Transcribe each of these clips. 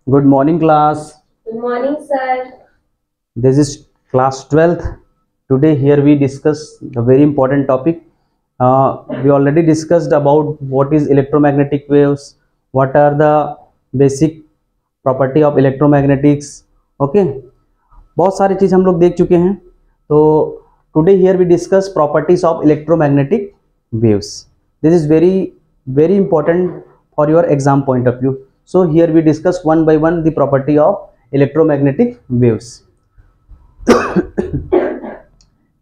Good morning, class. Good morning, sir. This is class 12th. Today, here we discuss a very important topic. We already discussed about what is electromagnetic waves, what are the basic property of electromagnetics. Okay, बहुत सारी चीज़ हम लोग देख चुके हैं. तो today here we discuss properties of electromagnetic waves. This is very important for your exam point of view. So here we discuss one by one the property of electromagnetic waves.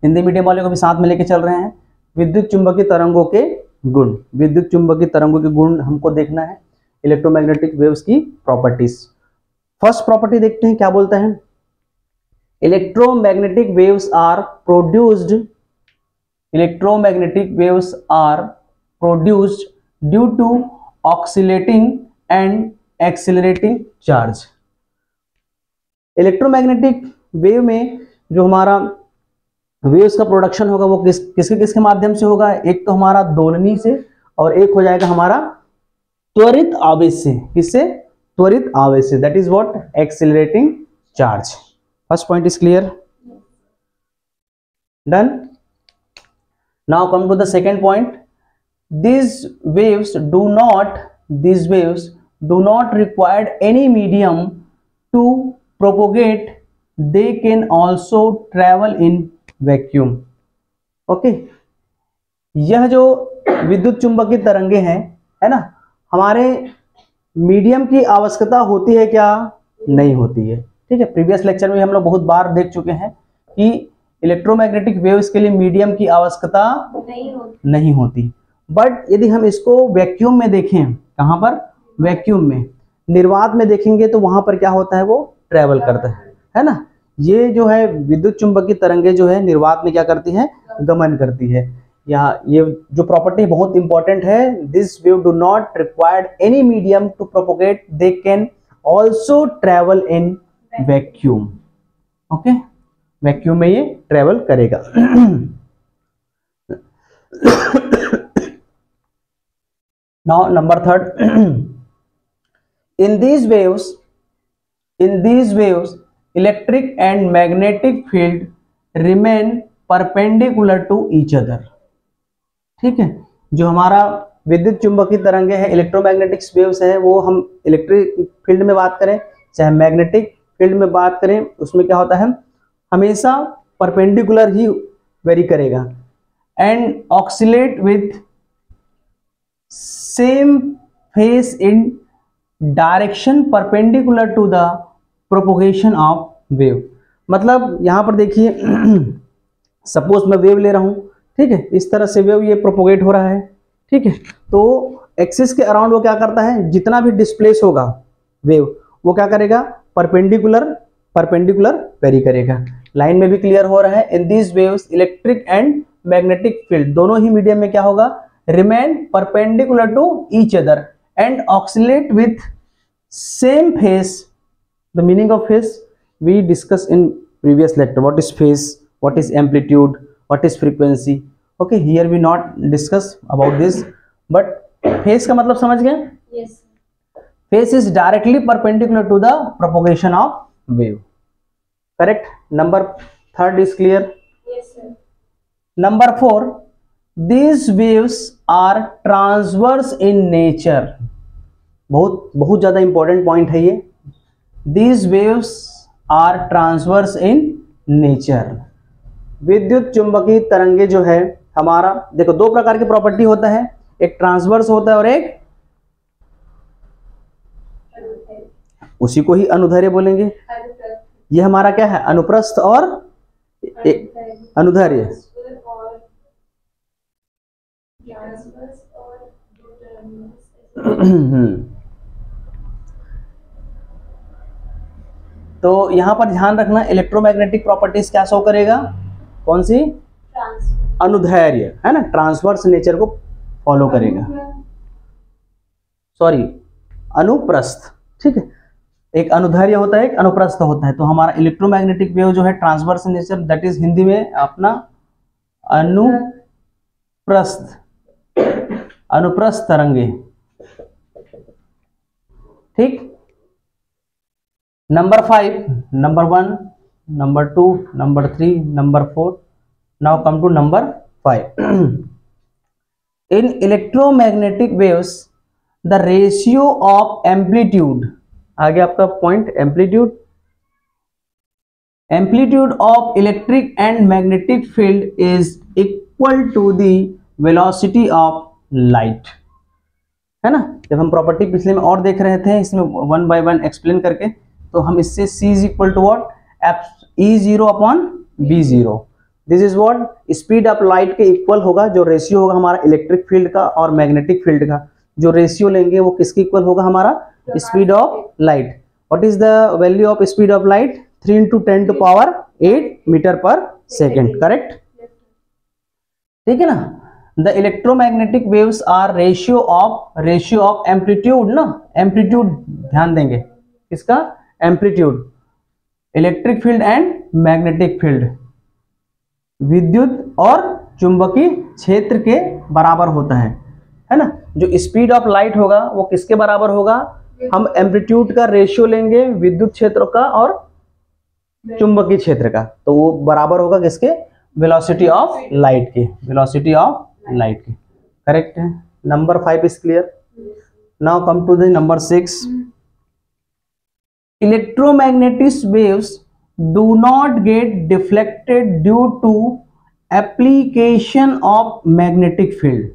Hindi medium वाले को भी साथ में लेके चल रहे हैं. विद्युत चुंबकीय तरंगों के गुण, विद्युत चुंबकीय तरंगों के गुण हमको देखना है. इलेक्ट्रोमैग्नेटिक वेव्स की प्रॉपर्टीज. फर्स्ट प्रॉपर्टी देखते हैं क्या बोलता है. Electromagnetic waves are produced, electromagnetic waves are produced due to oscillating and accelerating charge. Electromagnetic wave में जो हमारा वेव्स का प्रोडक्शन होगा वो किसके माध्यम से होगा. एक तो हमारा दोलनी से और एक हो जाएगा हमारा त्वरित आवेश से. किससे? त्वरित आवेश से. That is what? Accelerating charge. First point is clear. Done. Now come to the second point. these waves do not require any medium to propagate. They can also travel in vacuum. Okay, यह जो विद्युत चुंबकीय तरंगे हैं, है ना, हमारे medium की आवश्यकता होती है क्या? नहीं होती है. ठीक है, प्रीवियस लेक्चर में हम लोग बहुत बार देख चुके हैं कि इलेक्ट्रोमैग्नेटिक वेव्स के लिए मीडियम की आवश्यकता नहीं होती. बट यदि हम इसको वैक्यूम में देखें, कहां पर? वैक्यूम में. निर्वात में देखेंगे तो वहां पर क्या होता है? वो ट्रेवल करता है ना. ये जो है विद्युत चुंबकीय तरंगे जो है निर्वात में क्या करती है? गमन करती है. यहाँ ये जो प्रॉपर्टी बहुत इंपॉर्टेंट है. This wave do not required any medium to propagate. They can also travel in vacuum. Okay, vacuum में ये ट्रेवल करेगा. Now number third. in these waves electric and magnetic field remain perpendicular to each other. ठीक है, जो हमारा विद्युत चुंबकीय तरंगे हैं, इलेक्ट्रोमैग्नेटिक वेव्स हैं, वो हम इलेक्ट्रिक फील्ड में बात करें चाहे मैग्नेटिक फील्ड में बात करें, उसमें क्या होता है? हमेशा परपेंडिकुलर ही वेरी करेगा. And oscillate with same phase in direction perpendicular to the propagation of wave. मतलब यहां पर देखिए, सपोज मैं वेव ले रहा हूं, ठीक है, इस तरह से वेव ये प्रोपोगेट हो रहा है. ठीक है, तो एक्सिस के अराउंड वो क्या करता है? जितना भी डिस्प्लेस होगा वेव, वो क्या करेगा? परपेंडिकुलर वेरी करेगा. लाइन में भी क्लियर हो रहा है. इन these waves electric and magnetic field दोनों ही मीडियम में क्या होगा? remain perpendicular to each other and oscillate with same phase. The meaning of phase we discussed in previous lecture. What is phase, what is amplitude, what is frequency. Okay, here we not discuss about this, but phase का मतलब समझ गए? Yes. Phase is directly perpendicular to the propagation of wave. Correct. Number third is clear. Yes, sir. Number four. These waves are transverse in nature. बहुत ज्यादा important point है ये. These waves are transverse in nature. विद्युत चुंबकीय तरंगे जो है हमारा, देखो दो प्रकार की प्रॉपर्टी होता है. एक ट्रांसवर्स होता है और एक उसी को ही अनुदैर्ध्य बोलेंगे. ये हमारा क्या है? अनुप्रस्थ और अनुदैर्ध्य. तो यहां पर ध्यान रखना, इलेक्ट्रोमैग्नेटिक प्रॉपर्टीज क्या शो करेगा? कौन सी? अनुदैर्ध्य, है ना, ट्रांसवर्स नेचर को फॉलो करेगा. सॉरी, अनुप्रस्थ. ठीक है, एक अनुदैर्ध्य होता है, एक अनुप्रस्थ होता है. तो हमारा इलेक्ट्रोमैग्नेटिक वेव जो है transverse nature, that is Hindi में अपना अनुप्रस्थ, अनुप्रस्थ तरंगे. ठीक, Number 5, number 1, number 2, number 3, number 4. Now come to number 5. In electromagnetic waves, the ratio of amplitude, आगे आपका point amplitude of electric and magnetic field is equal to the velocity of light, है ना। जब हम प्रॉपर्टी पिछले में और देख रहे थे, इसमें वन बाय वन एक्सप्लेन करके, तो हम इससे C is equal to what, E0 upon B0, this is what, speed of light के इक्वल होगा, जो रेशियो होगा हमारा इलेक्ट्रिक फील्ड का और मैग्नेटिक फील्ड का, जो रेशियो लेंगे वो किसके इक्वल होगा, हमारा speed of light. What is the value of speed of light, 3 into 10 to power 8 metre per second, correct, ठीक है ना। The electromagnetic waves are ratio of amplitude ना, एम्पलीट्यूड ध्यान देंगे, किसका, amplitude, electric field and magnetic field, विद्युत और चुंबकीय क्षेत्र के बराबर होता है ना। जो स्पीड ऑफ लाइट होगा वो किसके बराबर होगा, हम एम्पलीट्यूड का रेशियो लेंगे विद्युत क्षेत्र का और चुंबकीय क्षेत्र का, तो वो बराबर होगा किसके, वेलोसिटी ऑफ लाइट के, वेलोसिटी ऑफ लाइट के, करेक्ट है। Number 5 is clear. Now come to the number 6। Electromagnetic waves do not get deflected due to application of magnetic field.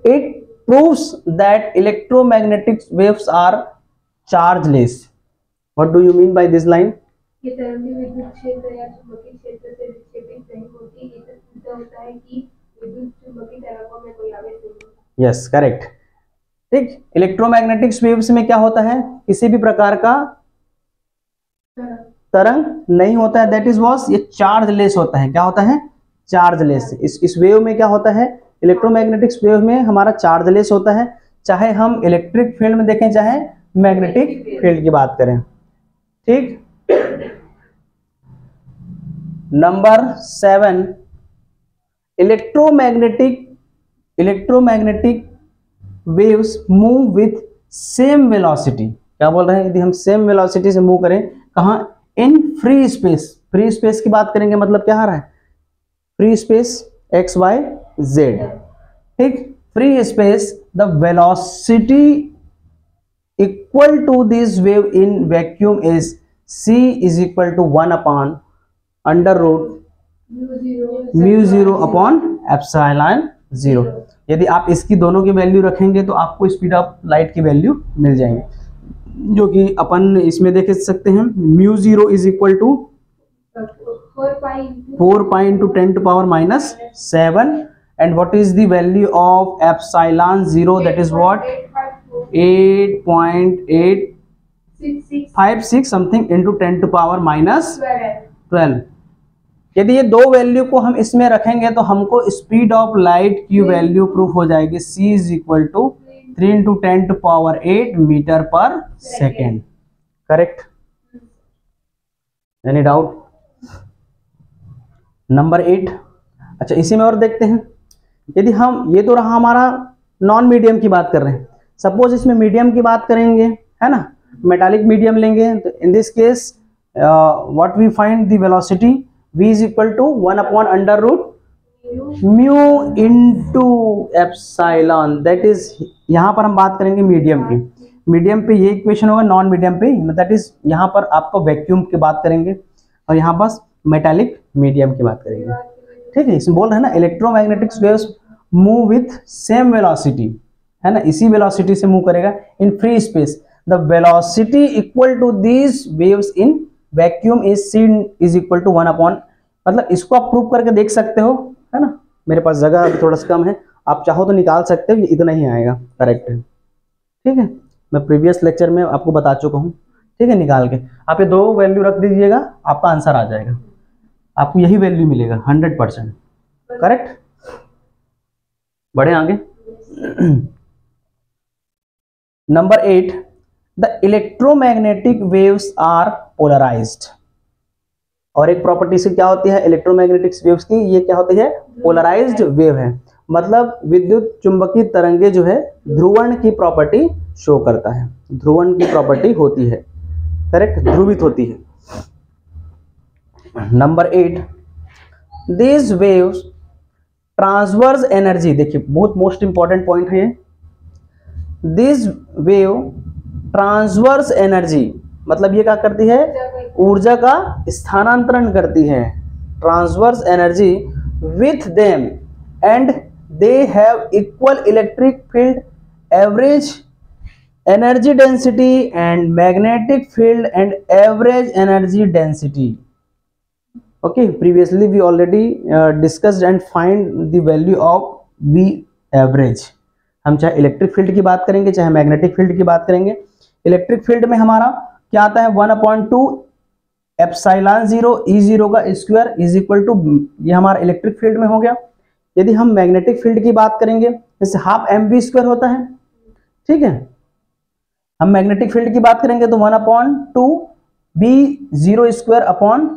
It proves that electromagnetic waves are chargeless. What do you mean by this line? ये तरंगें विद्युत क्षेत्र या चुंबकीय क्षेत्र से विक्षेपित नहीं होती, इससे सिद्ध होता है कि विद्युत चुंबकीय तरंगों में कोई आवेश नहीं होता। यस, करेक्ट, ठीक। इलेक्ट्रोमैग्नेटिक वेव्स में क्या होता है, किसी भी प्रकार का तरंग नहीं होता है, दैट इज वॉस, ये चार्जलेस होता है। क्या होता है, चार्जलेस। इस वेव में क्या होता है, इलेक्ट्रोमैग्नेटिक वेव में हमारा चार्जलेस होता है, चाहे हम इलेक्ट्रिक फील्ड में देखें चाहे मैग्नेटिक फील्ड की बात करें, ठीक। Number 7, electromagnetic waves move with same velocity. क्या बोल रहे हैं, यदि हम सेम वेलोसिटी से मूव करें, कहाँ, in free space, free space की बात करेंगे, मतलब क्या आ रहा है, free space x y z, ठीक, free space, the velocity equal to this wave in vacuum is c is equal to 1 upon under root μ0 upon epsilon 0। यदि आप इसकी दोनों की वैल्यू रखेंगे तो आपको स्पीड ऑफ लाइट की वैल्यू मिल जाएंगे, जो कि अपन इसमें देख सकते हैं, μ0 is equal to 4 pi into 10 to power -7, and what is the value of epsilon 0, that is what, 8.856 something into 10 to power -12। यदि ये दो वैल्यू को हम इसमें रखेंगे तो हमको स्पीड ऑफ लाइट की वैल्यू प्रूफ हो जाएगी, c is equal to 3 into 10 to power 8 metre per second, correct, any doubt. Number 8, अच्छा इसी में और देखते हैं, यदि हम, ये तो रहा हमारा नॉन मीडियम की बात कर रहे हैं, सपोज इसमें मीडियम की बात करेंगे, है ना, मेटालिक मीडियम लेंगे, तो in this case what we find the velocity, v is equal to 1 upon under root mu into epsilon, that is, यहाँ पर हम बात करेंगे मीडियम की, मीडियम पे ये इक्वेशन होगा, नॉन मीडियम पे दैट इज, यहाँ पर आपको वैक्यूम की बात करेंगे और यहाँ बस मेटालिक मीडियम की बात करेंगे, ठीक है। इसमें बोल रहे हैं ना, electromagnetic waves move with same velocity, है ना, इसी वेलोसिटी से मूव करेगा in free space, the velocity equal to these waves in vacuum is c is equal to 1 upon, मतलब इसको आप प्रूव करके देख सकते हो, है ना, मेरे पास जगह अभी थोड़ा सा कम है, आप चाहो तो निकाल सकते हो, ये इतना ही आएगा, करेक्ट है, ठीक है, मैं प्रीवियस लेक्चर में आपको बता चुका हूँ, ठीक है। निकाल के आप ये दो वैल्यू रख दीजिएगा, आपका आंसर आ जाएगा, आपको यही वैल्यू मिलेगा 100%, करेक्ट। बढ़े आगे। Number 8, the electromagnetic waves are polarised. और एक प्रॉपर्टी से क्या होती है इलेक्ट्रोमैग्नेटिक वेव्स की, ये क्या होती है, पोलराइज्ड वेव है, मतलब विद्युत चुंबकीय तरंगे जो है ध्रुवण की प्रॉपर्टी शो करता है, ध्रुवण की प्रॉपर्टी होती है, करेक्ट, ध्रुवित होती है। Number 8, this waves transverse energy, देखिए बहुत मोस्ट इंपॉर्टेंट पॉइंट है ये, दिस वेव ट्रांसवर्स एनर्जी, मतलब ये क्या करती है, ऊर्जा का स्थानांतरण करती है, transverse energy with them and they have equal electric field, average energy density and magnetic field and average energy density. Okay, previously we already discussed and find the value of V average. हम चाहे electric field की बात करेंगे चाहे magnetic field की बात करेंगे। Electric field में हमारा क्या आता है, 1/2 एप्सिलॉन 0 E0 का स्क्वायर इज इक्वल टू, ये हमारा इलेक्ट्रिक फील्ड में हो गया। यदि हम मैग्नेटिक फील्ड की बात करेंगे जैसे ½ mv² होता है, ठीक है, हम मैग्नेटिक फील्ड की बात करेंगे तो 1/2 B0² अपॉन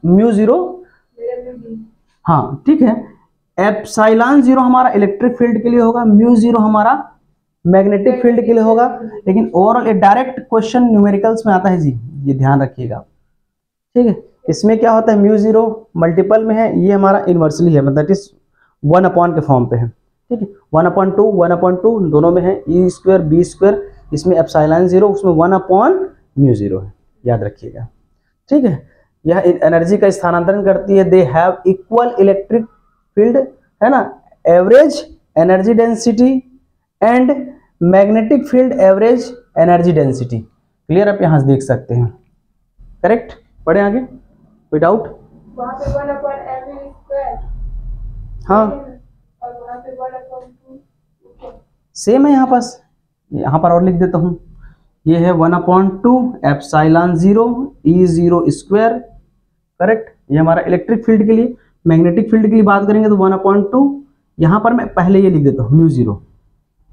μ0, हाँ ठीक है, एप्सिलॉन 0 हमारा इलेक्ट्रिक फील्ड के लिए होगा, μ0 हमारा मैग्नेटिक फील्ड के लिए होगा। लेकिन ओवरऑल डायरेक्ट क्वेश्चन न्यूमेरिकल्स में आता है जी, ये ध्यान रखिएगा, ठीक है। इसमें क्या होता है, μ0 मल्टीपल में है, ये हमारा इनवर्सली है, मतलब इस 1 के फॉर्म पे है, ठीक है, 1/2 दोनों में है, E² B², इसमें एप्सिलॉन 0, उसमें 1/μ0 है, याद रखिएगा, ठीक है। यह एनर्जी का स्थानांतरण करती है, दे हैव इक्वल इलेक्ट्रिक फील्ड, है ना, average energy density and magnetic field average energy density. Clear, आप यहां से देख सकते हैं, करेक्ट। पढ़े आगे, कोई डाउट? वहां पे 1/mv², हाँ, और वहां पे 1/2 सेम है यहाँ पर और लिख देता हूँ, ये है 1/2 एप्सिलॉन 0 E0², करेक्ट। ये हमारा इलेक्ट्रिक फील्ड के लिए। मैग्नेटिक फील्ड के लिए बात करेंगे तो 1/2, यहाँ पर मैं पहले ये लिख देता हूँ μ0,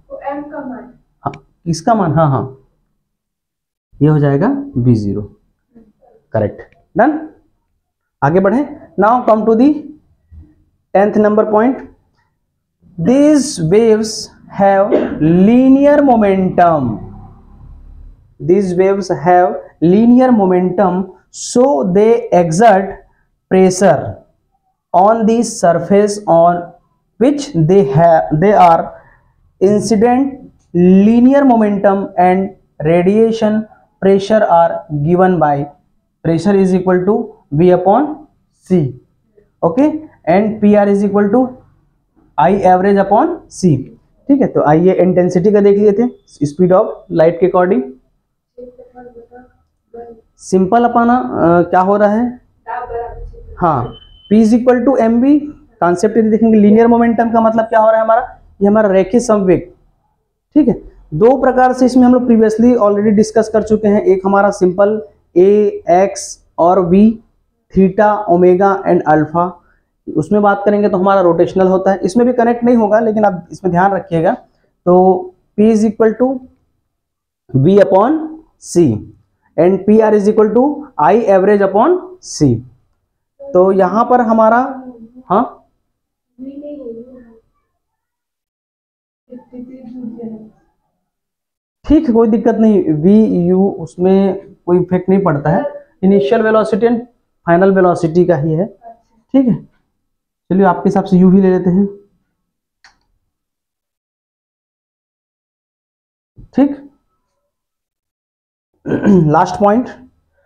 तो m का मान, हाँ इसका मान, हाँ हाँ, ये हो जाएगा B0, करेक्ट, डन। आगे बढ़े, now come to the 10th number point, these waves have linear momentum, these waves have linear momentum, so they exert pressure on the surface on which they are incident linear momentum and radiation pressure are given by, pressure is equal to V/C, okay, and PR is equal to I average upon C, ठीक है। तो आइए intensity का देख लिए थे, speed of light के according. Simple अपना क्या हो रहा है, हाँ, P is equal to mv, concept यदि देखेंगे लीनियर मोमेंटम का मतलब क्या हो रहा है हमारा, ये हमारा रेखीय समवेग, ठीक है। दो प्रकार से इसमें हम लोग प्रीवियसली ऑलरेडी डिस्कस कर चुके हैं, एक हमारा सिंपल A X और V, theta omega and alpha, उसमें बात करेंगे तो हमारा रोटेशनल होता है, इसमें भी कनेक्ट नहीं होगा लेकिन आप इसमें ध्यान रखिएगा। तो P is equal to V/C and PR is equal to I average upon C। तो यहां पर हमारा, हाँ ठीक है, कोई दिक्कत नहीं, VU उसमें कोई इफेक्ट नहीं पड़ता है, initial velocity and final velocity का ही है, ठीक है। चलिए आपके हिसाब से U भी ले लेते हैं, ठीक। Last point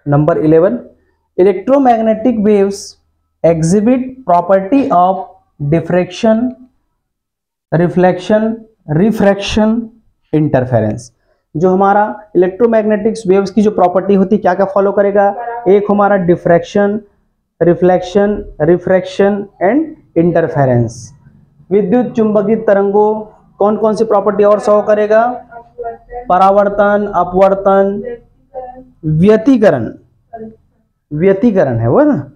number 11, electromagnetic waves exhibit property of diffraction, reflection, refraction, interference. जो हमारा इलेक्ट्रोमैग्नेटिक्स वेव्स की जो प्रॉपर्टी होती है क्या क्या फॉलो करेगा, एक हमारा diffraction, reflection, refraction and interference. विद्युत चुंबकीय तरंगों कौन कौन सी प्रॉपर्टी और शो करेगा, परावर्तन, अपवर्तन, व्यतिकरण, व्यतिकरण है वो ना,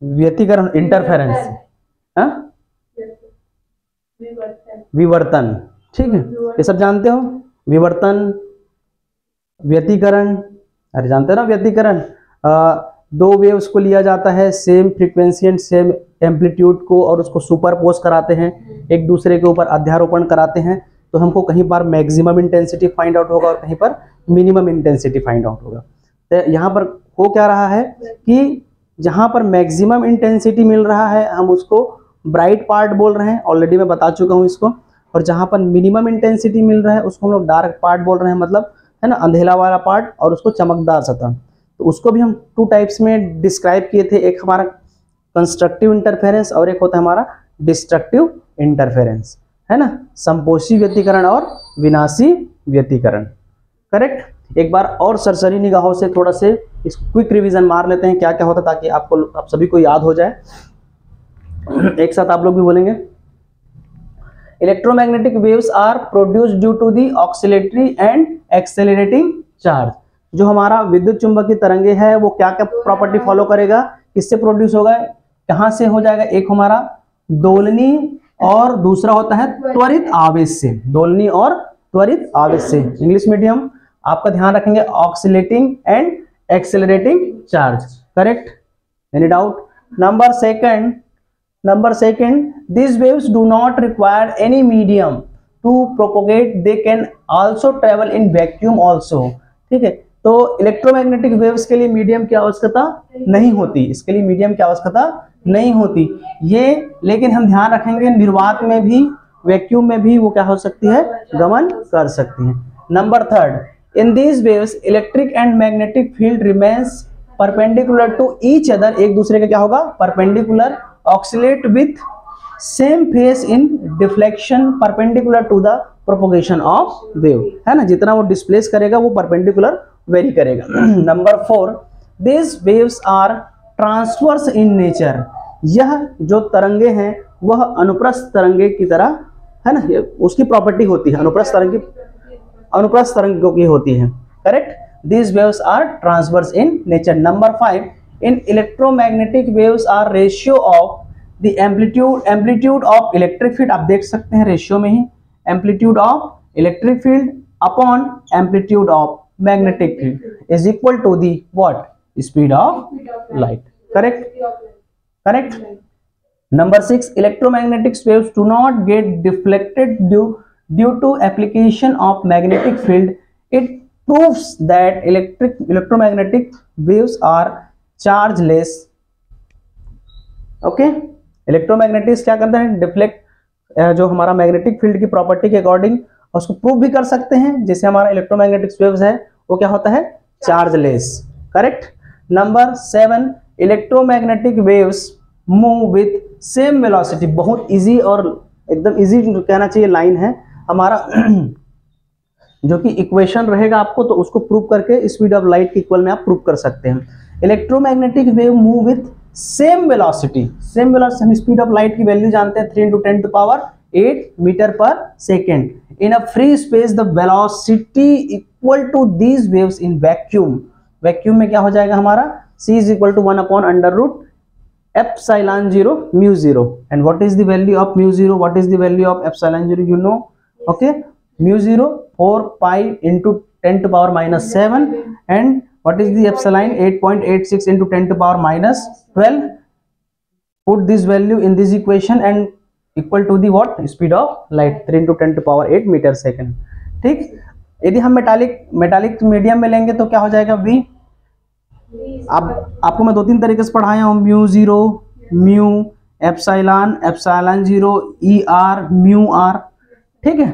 व्यतिकरण, इंटरफेरेंस, हाँ विवर्तन, ठीक है, ये सब जानते हो, विवर्तन, व्यतिकरण, अरे जानते हो ना व्यतिकरण, दो वेव्स को लिया जाता है same frequency and same amplitude को और उसको सुपरपोज कराते हैं, एक दूसरे के ऊपर अध्यारोपण कराते हैं, तो हमको कहीं पर मैक्सिमम इंटेंसिटी फाइंड आउट होगा और कहीं पर मिनिमम इंटेंसिटी फाइंड आउट होगा। तो यहाँ पर हो क्या रहा है कि जहाँ पर मैक्सिमम इंटेंसिटी मिल रहा है हम उसको ब्राइट पार्ट बोल रहे हैं, ऑलरेडी मैं बता चुका हूँ इसको, और जहाँ पर मिनिमम इंटेंसिटी मिल रहा है उसको हम लोग डार्क पार्ट बोल रहे हैं, मतलब है ना अंधेला वाला पार्ट, और उसको चमकदार सतह। तो उसको भी हम 2 टाइप्स में डिस्क्राइब किए थे, एक हमारा कंस्ट्रक्टिव इंटरफेरेंस और एक होता है हमारा डिस्ट्रक्टिव इंटरफेरेंस, है ना, संपोषी व्यतिकरण और विनाशी व्यतिकरण। करेक्ट। एक बार और सरसरी निगाहों से थोड़ा से इस क्विक रिवीजन मार लेते हैं क्या क्या होता है, ताकि आप सभी को याद हो जाए। एक साथ आप लोग भी बोलेंगे। Electromagnetic waves are produced due to the oscillatory and accelerating charge. जो हमारा विद्युत चुंबकीय तरंगे है वो क्या क्या प्रॉपर्टी फॉलो करेगा, किससे प्रोड्यूस होगा, कहां से हो जाएगा, एक हमारा दोलनी और दूसरा होता है त्वरित आवेश से, दोलनी और त्वरित आवेश से। इंग्लिश मीडियम आपका ध्यान रखेंगे, oscillating and accelerating charge. Correct, any doubt? Number second, these waves do not require any medium to propagate, they can also travel in vacuum also। ठीक है, तो इलेक्ट्रोमैग्नेटिक वेव्स के लिए मीडियम की आवश्यकता नहीं होती, इसके लिए मीडियम की आवश्यकता नहीं होती ये, लेकिन हम ध्यान रखेंगे निर्वात में भी, वैक्यूम में भी वो क्या हो सकती है, गमन कर सकती है। Number third, in these waves electric and magnetic field remains perpendicular to each other, एक दूसरे का क्या होगा, perpendicular, oscillate with same phase in deflection perpendicular to the propagation of wave, है ना, जितना वो डिस्प्लेस करेगा वो परपेंडिकुलर वेरी करेगा। Number 4, this waves are transverse in nature, यह जो तरंगे हैं वह अनुप्रस्थ तरंगे की तरह, है ना, उसकी प्रॉपर्टी होती है, अनुप्रस्थ तरंगों की होती है। Correct, these waves are transverse in nature। Number 5, in electromagnetic waves are ratio of the amplitude of electric field, आप देख सकते हैं रेशियो में ही, amplitude of electric field upon amplitude of magnetic field is equal to the what, speed of light। correct। Number 6, electromagnetic waves do not get deflected due to application of magnetic field। It proves that electromagnetic waves are chargeless। Okay, electromagnetics क्या करता है, deflect, जो हमारा magnetic field की property के according उसको prove भी कर सकते हैं, जैसे हमारा इलेक्ट्रोमैग्नेटिक वेव्स है वो क्या होता है, chargeless. Correct. Number 7, electromagnetic waves move with same velocity, बहुत इजी और एकदम इजी कहना चाहिए लाइन है हमारा जो कि इक्वेशन रहेगा आपको, तो उसको प्रूव करके स्पीड ऑफ लाइट के इक्वल में आप प्रूव कर सकते हैं। Electromagnetic wave move with same velocity, same velocity, हम स्पीड ऑफ लाइट की वैल्यू जानते हैं 3 × 10⁸ metre per second in a free space, the velocity equal to these waves in vacuum. Vacuum में क्या हो जाएगा हमारा, c = 1/√ε0 μ0। And what is the value of μ0, what is the value of ε0, you know. Okay, μ0 4 pi into 10⁻⁻7 and what is the epsilon, 8.86 into 10⁻⁻12। put this value in this equation and equal to the what, speed of light 3 × 10⁸ metre second. ठीक, यदि हम metallic medium में लेंगे तो क्या हो जाएगा, v। आपको मैं 2-3 तरीके से पढ़ाया हूँ, μ0, म्यू, ε0, er, μr। ठीक है,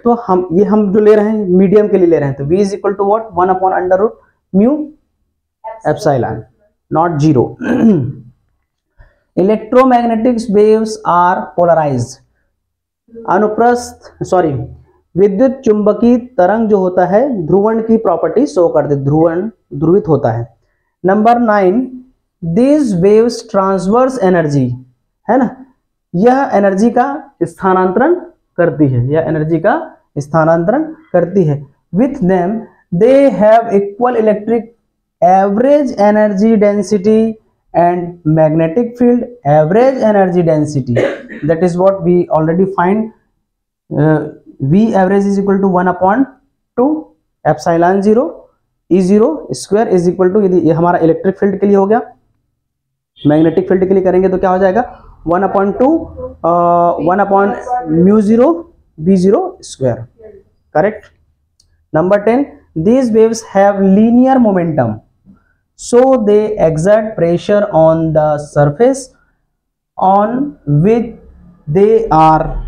तो हम जो ले रहे हैं मीडियम के लिए ले रहे हैं, तो v = what, 1/√μ epsilon not 0। Electromagnetic waves are polarised, विद्युत चुंबकीय तरंग जो होता है ध्रुवण की प्रॉपर्टी शो कर दे, ध्रुवित होता है। Number 9, this waves transverse energy, है ना, यह एनर्जी का स्थानांतरण करती है, यह एनर्जी का स्थानांतरण करती है। With them they have equal electric average energy density and magnetic field average energy density, that is what we already find, v average is equal to 1/2 ε0 E0 square is equal to, यदि ये हमारा electric field के लिए हो गया, magnetic field के लिए करेंगे तो क्या हो जाएगा 1/2 1/μ0 v0 square. Correct. Number 10, these waves have linear momentum, so they exert pressure on the surface on which they are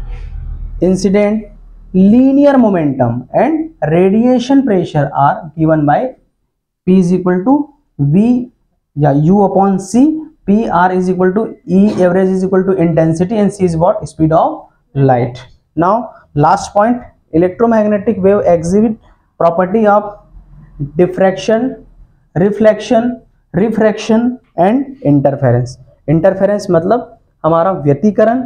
incident. Linear momentum and radiation pressure are given by P is equal to V या U upon C. P R is equal to E average is equal to intensity and C is what? Speed of light. Now last point, electromagnetic wave exhibit property of diffraction, reflection, refraction and interference. Interference मतलब हमारा व्यतिकरण,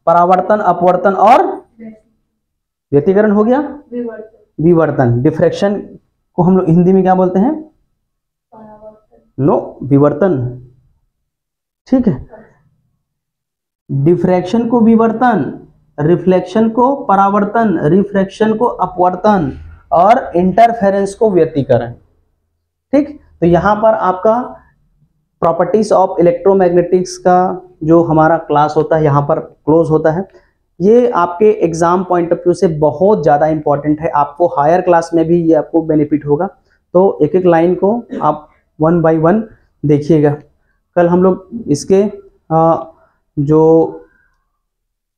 परावर्तन, अपवर्तन और व्यतिकरण हो गया, विवर्तन। डिफ्रैक्शन को हम लोग हिंदी में क्या बोलते हैं? नो, विवर्तन। ठीक है, डिफ्रैक्शन को विवर्तन, रिफ्लेक्शन को परावर्तन, रिफ्रैक्शन को अपवर्तन और इंटरफेरेंस को व्यतिकरण। ठीक, तो यहां पर आपका प्रॉपर्टीज ऑफ इलेक्ट्रोमैग्नेटिक्स का जो हमारा क्लास होता है यहाँ पर क्लोज होता है। ये आपके एग्जाम पॉइंट ऑफ व्यू से बहुत ज़्यादा इंपॉर्टेंट है, आपको हायर क्लास में भी ये आपको बेनिफिट होगा। तो एक एक लाइन को आप 1 बाय 1 देखिएगा। कल हम लोग इसके जो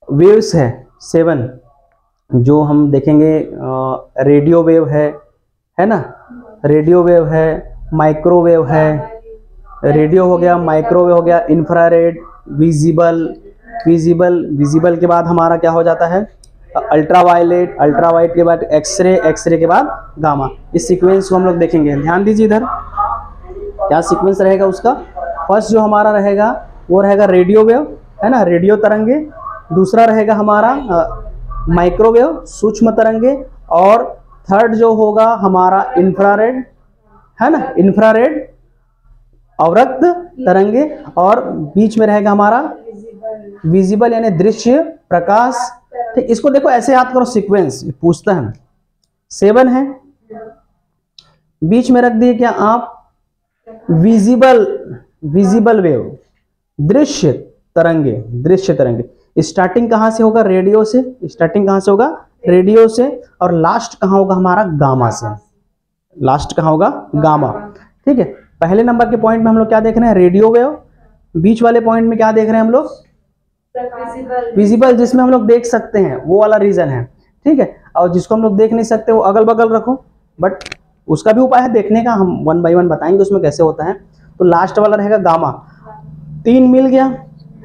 वेव्स है 7 जो हम देखेंगे, रेडियो वेव है ना, रेडियो वेव है, माइक्रोवेव है, रेडियो हो गया, माइक्रोवेव हो गया, इंफ्रारेड, विजिबल के बाद हमारा क्या हो जाता है? अल्ट्रावायलेट, अल्ट्रावायलेट के बाद एक्सरे, एक्सरे के बाद गामा। इस सीक्वेंस को हम लोग देखेंगे। ध्यान दीजिए इधर क्या सीक्वेंस रहेगा उसका। फर्स्ट जो हमारा रहेगा वो रहेगा रेडियो वेव, है ना, रेडियो तरंगे। दूसरा रहेगा हमारा माइक्रोवेव, सूक्ष्म तरंगे। और थर्ड जो होगा हमारा इंफ्रारेड, है ना, इंफ्रारेड अवरक्त तरंगे। और बीच में रहेगा हमारा विजिबल यानी दृश्य प्रकाश। ठीक, इसको देखो ऐसे याद करो, सीक्वेंस पूछता है 7 है, बीच में रख दिए क्या आप? विजिबल वेव, दृश्य तरंगे, दृश्य तरंगे। स्टार्टिंग कहां से होगा? रेडियो से। स्टार्टिंग कहां से होगा? रेडियो से। और लास्ट कहां होगा हमारा? गामा से। लास्ट कहां होगा? गामा। ठीक है, पहले नंबर के पॉइंट में हम लोग क्या देख रहे हैं? Radio wave. बीच वाले पॉइंट में क्या देख रहे हैं हम लोग? विजिबल, जिसमें हम लोग देख सकते हैं वो वाला रीजन है। ठीक है, और जिसको हम लोग देख नहीं सकते वो अगल बगल रखो, बट उसका भी उपाय है देखने का, हम 1 बाय 1 बताएंगे उसमें कैसे होता है। तो लास्ट वाला रहेगा गामा। 3 मिल गया,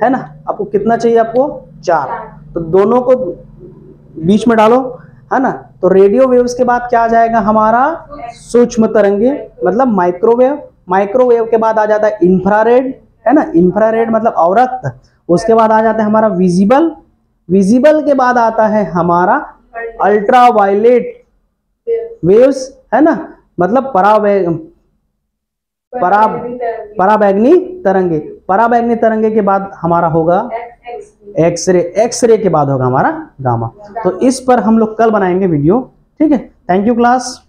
है ना। आपको कितना चाहिए? आपको 4। तो दोनों को बीच में डालो, है ना। तो रेडियो वेव्स के बाद क्या आ जाएगा हमारा? सूक्ष्म तरंगे मतलब माइक्रोवेव। माइक्रोवेव के बाद आ जाता है इंफ्रारेड, है ना, इंफ्रारेड मतलब अवरक्त। उसके बाद आ जाता है हमारा विजिबल। विजिबल के बाद आता है हमारा अल्ट्रावायलेट वेव्स, है ना, मतलब पराबैंगनी तरंगे। पराबैंगनी तरंगे के बाद हमारा होगा एक्सरे। एक्सरे के बाद होगा हमारा गामा। तो इस पर हम लोग कल बनाएंगे वीडियो। ठीक है, थैंक यू क्लास।